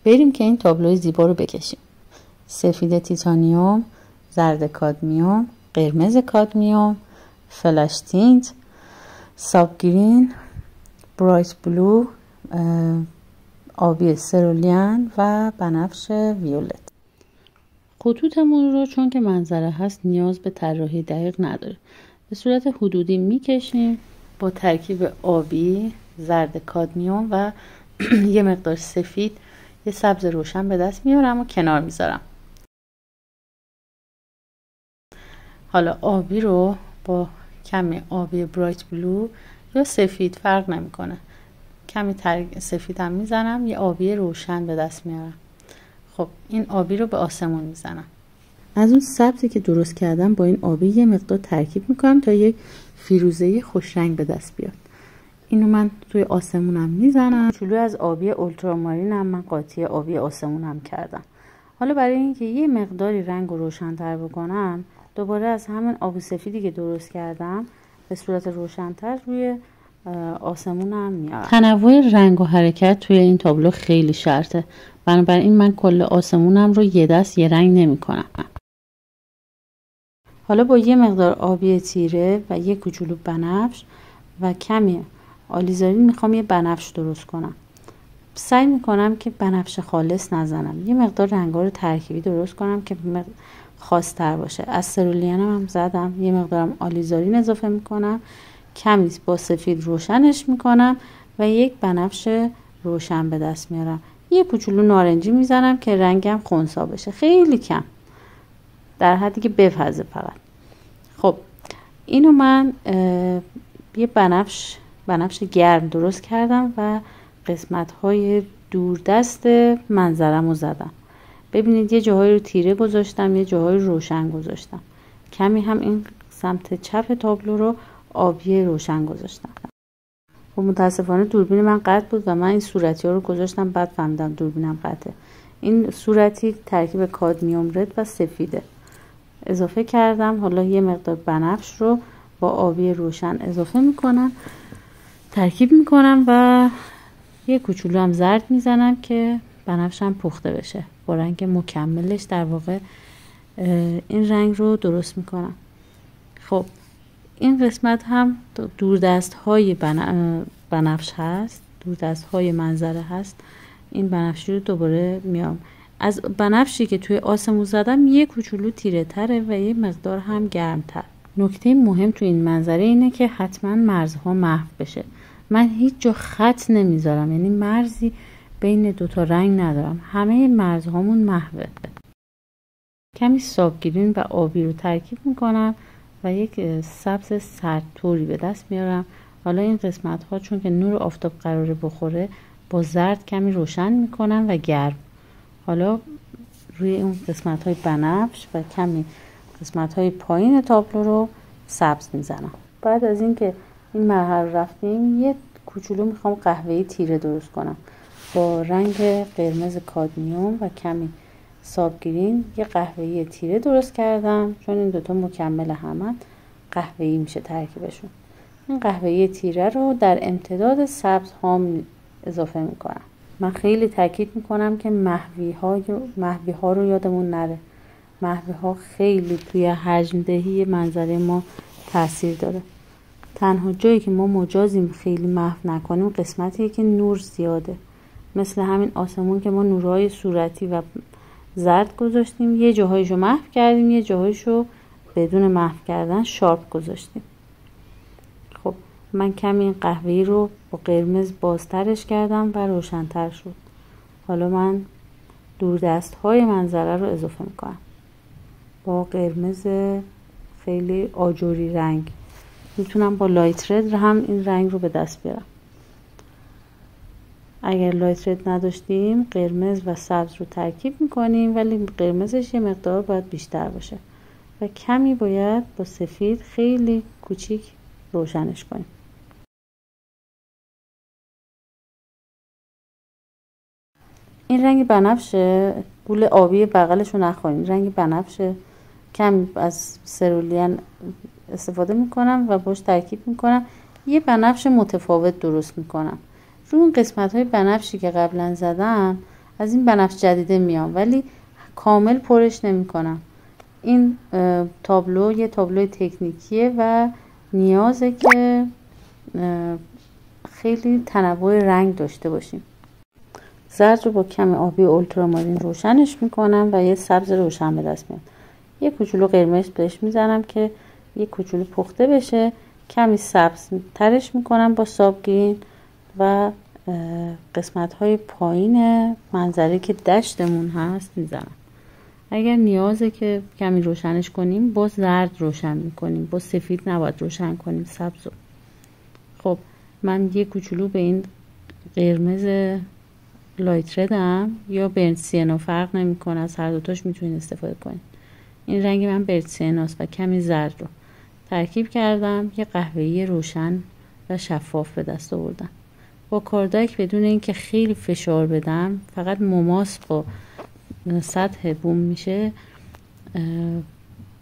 بریم که این تابلوی زیبا رو بکشیم. سفید تیتانیوم، زرد کادمیوم، قرمز کادمیوم، فلش تینت، ساب گرین، برایت بلو، آبی سرولیان و بنفش ویولت. خطوطمون رو چون که منظره هست نیاز به طراحی دقیق نداره، به صورت حدودی میکشیم. با ترکیب آبی، زرد کادمیوم و یه مقدار سفید یه سبز روشن به دست میارم و کنار میذارم. حالا آبی رو با کمی آبی برایت بلو یا سفید فرق نمیکنه، کمی سفید هم میزنم، یه آبی روشن به دست میارم. خب این آبی رو به آسمون میزنم. از اون سبزی که درست کردم با این آبی یه مقدار ترکیب میکنم تا یک فیروزه خوش رنگ به دست بیاد. اینو من توی آسمونم میزنم. چلو از آبی اولترامارینم من قاطی آبی آسمونم کردم. حالا برای اینکه یه مقداری رنگ رو روشن‌تر بکنم، دوباره از همون آب سفیدی که درست کردم به صورت روشن‌تر روی آسمونم میارم. تنوع رنگ و حرکت توی این تابلو خیلی شرطه، بنابراین من کل آسمونم رو یه دست یه رنگ نمی کنم. حالا با یه مقدار آبی تیره و یه کوچولو بنفش و کمی آلیزارین میخوام یه بنفش درست کنم. سعی میکنم که بنفش خالص نزنم، یه مقدار رنگا رو ترکیبی درست کنم که خاص تر باشه. از سرولیانم هم زدم، یه مقدارم آلیزارین اضافه میکنم، کمی با سفید روشنش میکنم و یک بنفش روشن به دست میارم. یه کوچولو نارنجی میزنم که رنگم خنثی بشه، خیلی کم، در حدی که بپزه فقط. خب اینو من یه بنفش گرم درست کردم و قسمت‌های دوردست منظرم رو زدم. ببینید یه جاهایی رو تیره گذاشتم، یه جاهایی روشن گذاشتم. کمی هم این سمت چپ تابلو رو آبی روشن گذاشتم. خب متاسفانه دوربین من قطع بود و من این صورتی ها رو گذاشتم، بعد فهمیدم دوربینم قطعه. این صورتی ترکیب کادمیوم رد و سفیده اضافه کردم. حالا یه مقدار بنفش رو با آبی روشن اضافه میکنم، ترکیب میکنم و یه کوچولو هم زرد میزنم که بنفشم پخته بشه. با رنگ مکملش در واقع این رنگ رو درست میکنم. خب این قسمت هم دوردست های بنفش هست، دوردست های منظره هست. این بنفشی رو دوباره میام از بنفشی که توی آسمون زدم یه کوچولو تیره تره و یه مقدار هم گرم تر. نکته مهم تو این منظره اینه که حتما مرزها محو بشه. من هیچ جا خط نمیذارم، یعنی مرزی بین دوتا رنگ ندارم، همه مرزهامون محوه. کمی ساب گرین و آبی رو ترکیب میکنم و یک سبز سردطوری به دست میارم. حالا این قسمت ها چون که نور آفتاب قراره بخوره با زرد کمی روشن میکنم و گرم. حالا روی اون قسمت های بنفش و کمی قسمت های پایین تابلو رو سبز میزنم. بعد از اینکه این مرحله رفتیم یه کوچولو میخوام قهوه‌ای تیره درست کنم با رنگ قرمز کادمیوم و کمی ساب گرین. یه قهوه‌ای تیره درست کردم چون این دوتا مکمل همن، قهوه‌ای میشه ترکیبشون. این قهوه‌ای تیره رو در امتداد سبز هام اضافه میکنم. من خیلی تاکید میکنم که محوی ها رو یادمون نره. محوی ها خیلی توی حجم دهی منظره ما تاثیر داره. تنها جایی که ما مجازیم خیلی محو نکنیم قسمتیه که نور زیاده، مثل همین آسمون که ما نورهای صورتی و زرد گذاشتیم، یه جاهایشو محو کردیم، یه جاهایشو بدون محو کردن شارپ گذاشتیم. خب من کمی این قهوه‌ای رو با قرمز بازترش کردم و روشن‌تر شد. حالا من دوردست‌های منظره رو اضافه میکنم با قرمز خیلی آجوری رنگ. میتونم با لایت رد هم این رنگ رو به دست بیارم. اگر لایت رد نداشتیم قرمز و سبز رو ترکیب میکنیم، ولی قرمزش یه مقدار باید بیشتر باشه و کمی باید با سفید خیلی کوچیک روشنش کنیم. این رنگ بنفشه، گول آبی بغلش رو نخوریم. رنگ بنفشه، کم از سرولیان استفاده میکنم و باش ترکیب میکنم. یه بنفش متفاوت درست میکنم. رو اون قسمت های بنفشی که قبلا زدم از این بنفش جدیده میام، ولی کامل پرش نمی کنم. این تابلو یه تابلو تکنیکیه و نیازه که خیلی تنوع رنگ داشته باشیم. زرد رو با کمی آبی اولترامارین روشنش میکنم و یه سبز روشن به دست میاد. یه کوچولو قرمز بهش میزنم که یه کوچولو پخته بشه. کمی سبز ترش میکنم با سابگرین و قسمت های پایین منظره که دشتمون هست میزنم. اگر نیازه که کمی روشنش کنیم با زرد روشن میکنیم، با سفید نباید روشن کنیم سبزو. خب من یه کوچولو به این قرمز لایت ردم یا برنت سینا فرق نمیکنه، از هر دوتاش میتونید استفاده کنید. این رنگ من برنت سیناست و کمی زرد رو ترکیب کردم، یه قهوه‌ای روشن و شفاف به دست آوردم. با کاردک بدون اینکه خیلی فشار بدم، فقط مماس با سطح بوم میشه،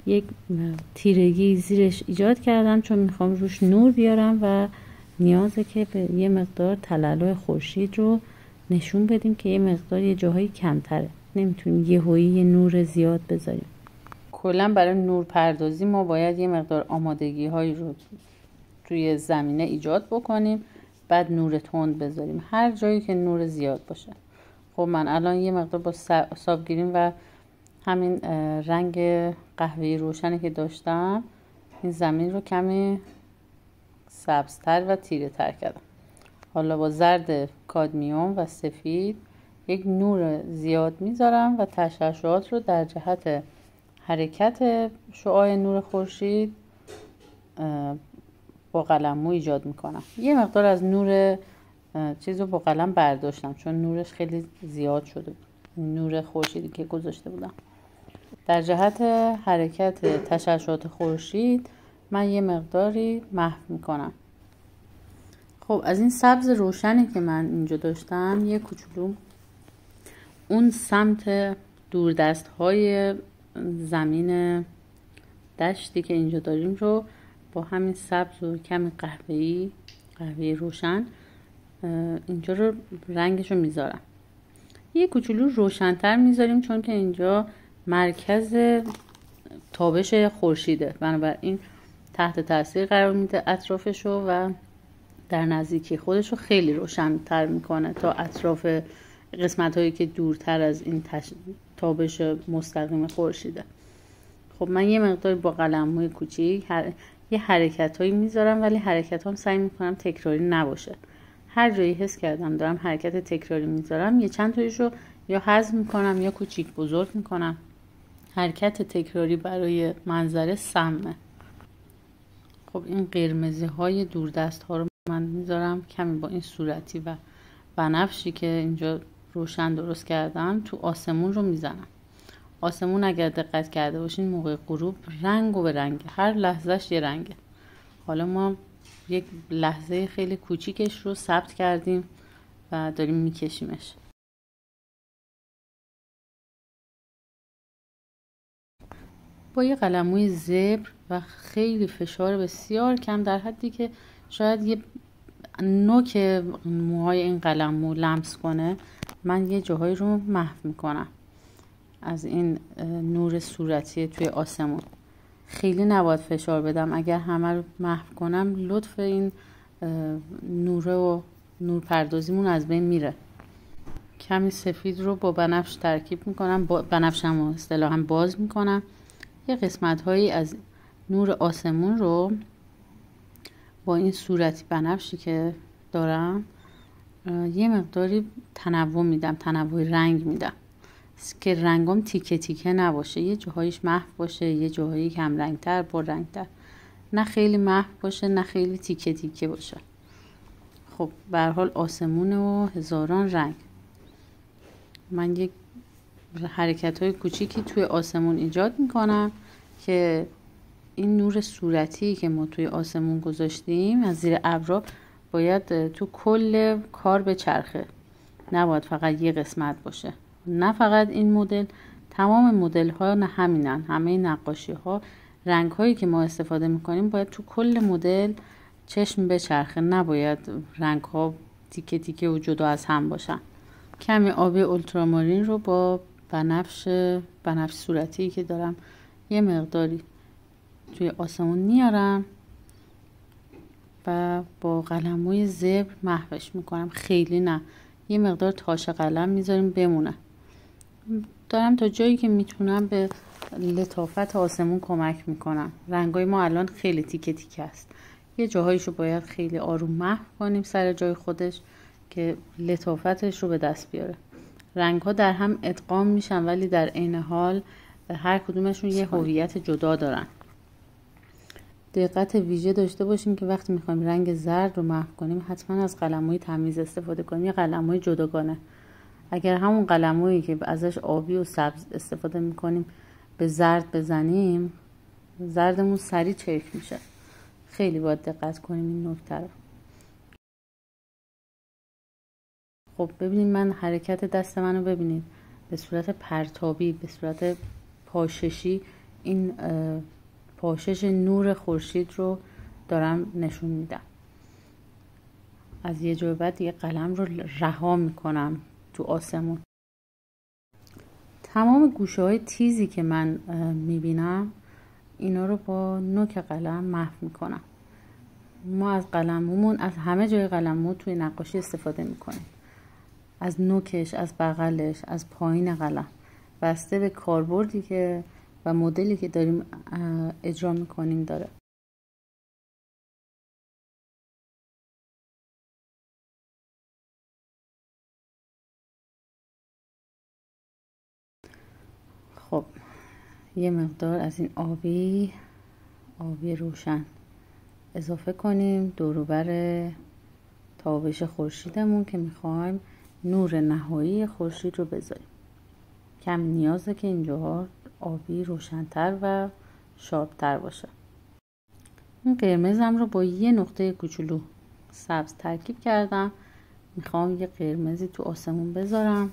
یک تیرگی زیرش ایجاد کردم چون میخوام روش نور بیارم و نیازه که به یه مقدار تلالای خورشید رو نشون بدیم که یه مقدار یه جاهایی کمتره، نمیتونیم یه نور زیاد بذاریم. کلا برای نور پردازی ما باید یه مقدار آمادگی هایی رو توی زمینه ایجاد بکنیم، بعد نور تند بذاریم هر جایی که نور زیاد باشه. خب من الان یه مقدار با سابگرین و همین رنگ قهوه‌ای روشنی که داشتم این زمین رو کمی سبزتر و تیره تر کردم. حالا با زرد کادمیوم و سفید یک نور زیاد میذارم و تشعشعات رو در جهت حرکت شعاع نور خورشید با قلمو ایجاد میکنم. یه مقدار از نور چیز رو با قلم برداشتم چون نورش خیلی زیاد شده بود، نور خورشیدی که گذاشته بودم. در جهت حرکت تشعشعات خورشید من یه مقداری محو میکنم. خب از این سبز روشنی که من اینجا داشتم یه کوچولو اون سمت دوردست های زمین دشتی که اینجا داریم رو با همین سبز و کمی قهوه‌ای روشن اینجا رو رنگش رو میذارم. یه کوچولو روشن‌تر میذاریم چون که اینجا مرکز تابش خورشیده، بنابراین تحت تاثیر قرار میده اطرافشو و در نزدیکی خودشو خیلی روشن‌تر میکنه تا اطراف قسمت‌هایی که دورتر از این تابش مستقیم خورشیده. خب من یه مقدار با قلم‌های کوچیک یه حرکتایی میذارم، ولی حرکتام سعی میکنم تکراری نباشه. هر جایی حس کردم دارم حرکت تکراری میذارم یه چند تایشو یا حذف میکنم یا کوچیک بزرگ میکنم. حرکت تکراری برای منظره سمه. خب این قرمزی های دوردست ها رو من میذارم کمی با این صورتی و بنفشی که اینجا روشن درست کردم تو آسمون رو میزنم. آسمون اگر دقت کرده باشین موقع غروب رنگ و به رنگ، هر لحظهش یه رنگه. حالا ما یک لحظه خیلی کوچیکش رو ثبت کردیم و داریم میکشیمش. با یه قلموی زبر و خیلی فشار بسیار کم در حدی که شاید یه نوک موهای این قلمو لمس کنه، من یه جاهایی رو محو میکنم از این نور صورتی توی آسمون. خیلی نباید فشار بدم، اگر همه رو محو کنم لطف این نور و نور پردازیمون از بین میره. کمی سفید رو با بنفش ترکیب میکنم، بنفشم رو اصطلاحاً باز میکنم. یه قسمت هایی از نور آسمون رو با این صورتی بنفشی که دارم یه مقداری تنوع میدم، تنوع رنگ میدم که رنگام تیکه تیکه نباشه، یه جاهایش محو باشه، یه جاهایی کم رنگتر با رنگتر، نه خیلی محو باشه نه خیلی تیکه تیکه باشه. خب به هر حال آسمون و هزاران رنگ. من یک حرکت های کوچیکی توی آسمون ایجاد میکنم که این نور صورتی که ما توی آسمون گذاشتیم از زیر ابرا باید تو کل کار بچرخه، نباید فقط یه قسمت باشه. نه فقط این مدل، تمام مدل ها نه همینن، همه نقاشی ها رنگ هایی که ما استفاده میکنیم باید تو کل مدل چشم بچرخه، نباید رنگ ها تیکه تیکه و جدا از هم باشن. کمی آبی اولترامارین رو با بنفش صورتی که دارم یه مقداری توی آسمون میارم و با قلموی زبر محوش میکنم. خیلی نه، یه مقدار تاش قلم میذاریم بمونه. دارم تا جایی که میتونم به لطافت آسمون کمک میکنم. رنگای ما الان خیلی تیکه تیکه است، یه جاهایشو باید خیلی آروم محو کنیم سر جای خودش که لطافتش رو به دست بیاره. رنگ ها در هم ادغام میشن ولی در عین حال هر کدومشون یه هویت جدا دارن. دقت ویژه داشته باشیم که وقتی میخوایم رنگ زرد رو محو کنیم حتما از قلموی تمیز استفاده کنیم، یه قلموی جداگانه. اگر همون قلمویی که ازش آبی و سبز استفاده میکنیم به زرد بزنیم، زردمون سریع چرک میشه. خیلی باید دقت کنیم این نکته رو. خب ببینید، من حرکت دست منو ببینید، به صورت پرتابی، به صورت پاششی این پاشش نور خورشید رو دارم نشون میدم. از یه جای بعد دیگه قلم رو رها میکنم تو آسمون. تمام گوشه های تیزی که من میبینم اینا رو با نوک قلم محو میکنم. ما از قلممون از همه جای قلممون توی نقاشی استفاده میکنیم، از نوکش، از بغلش، از پایین قلم، بسته به کاربردی که و مدلی که داریم اجرا میکنیم داره. خب یه مقدار از این آبی روشن اضافه کنیم دور و بر تابش خورشیدمون که میخوایم نور نهایی خورشید رو بذاریم. کم نیازه که اینجاها آبی روشن‌تر و شارپ‌تر باشه. این قرمزم رو با یه نقطه کوچولو سبز ترکیب کردم. میخوام یه قرمزی تو آسمون بذارم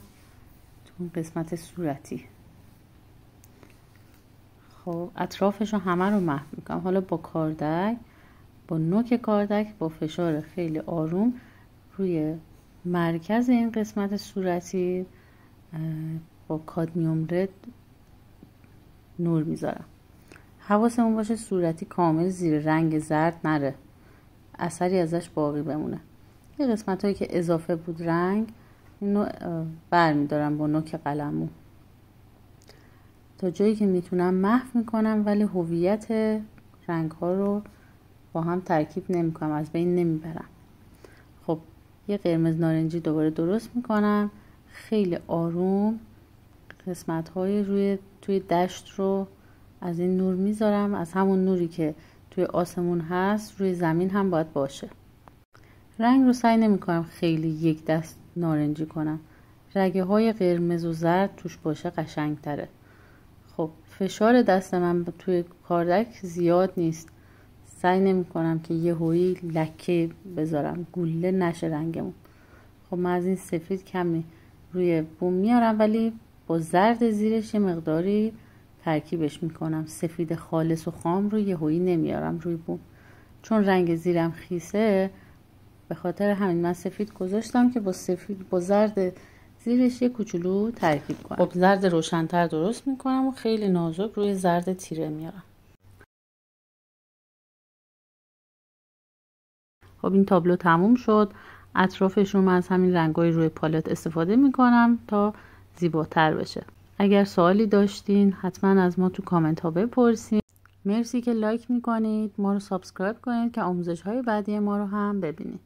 تو اون قسمت صورتی. خب اطرافش رو همه رو محو میکنم. حالا با کاردک، با نوک کاردک با فشار خیلی آروم روی مرکز این قسمت صورتی با کادمیوم رد نور میذارم. حواسمون باشه صورتی کامل زیر رنگ زرد نره، اثری ازش باقی بمونه. یه قسمت هایی که اضافه بود رنگ، اینو برمیدارم با نوک قلمو تا جایی که میتونم محو میکنم، ولی هویت رنگ ها رو با هم ترکیب نمیکنم، از بین نمیبرم. خب یه قرمز نارنجی دوباره درست میکنم، خیلی آروم قسمت های توی دشت رو از این نور میذارم، از همون نوری که توی آسمون هست روی زمین هم باید باشه. رنگ رو سعی نمی کنم خیلی یک دست نارنجی کنم، رگه های قرمز و زرد توش باشه قشنگ تره. خب فشار دست من توی کاردک زیاد نیست، سعی نمی کنم که یهویی لکه بذارم، گوله نشه رنگمون. خب من از این سفید کمی روی بوم میارم ولی با زرد زیرش یه مقداری ترکیبش میکنم. سفید خالص و خام رو یهویی نمیارم روی بوم، چون رنگ زیرم خیسه. به خاطر همین من سفید گذاشتم که با زرد زیرش یه کوچولو ترکیب کنم. خب زرد روشن‌تر درست میکنم و خیلی نازک روی زرد تیره میارم. خب این تابلو تموم شد. اطرافش رو من از همین رنگای روی پالت استفاده میکنم تا زیباتر بشه. اگر سوالی داشتین حتما از ما تو کامنت ها بپرسین. مرسی که لایک میکنید، ما رو سابسکرایب کنید که آموزش های بعدی ما رو هم ببینید.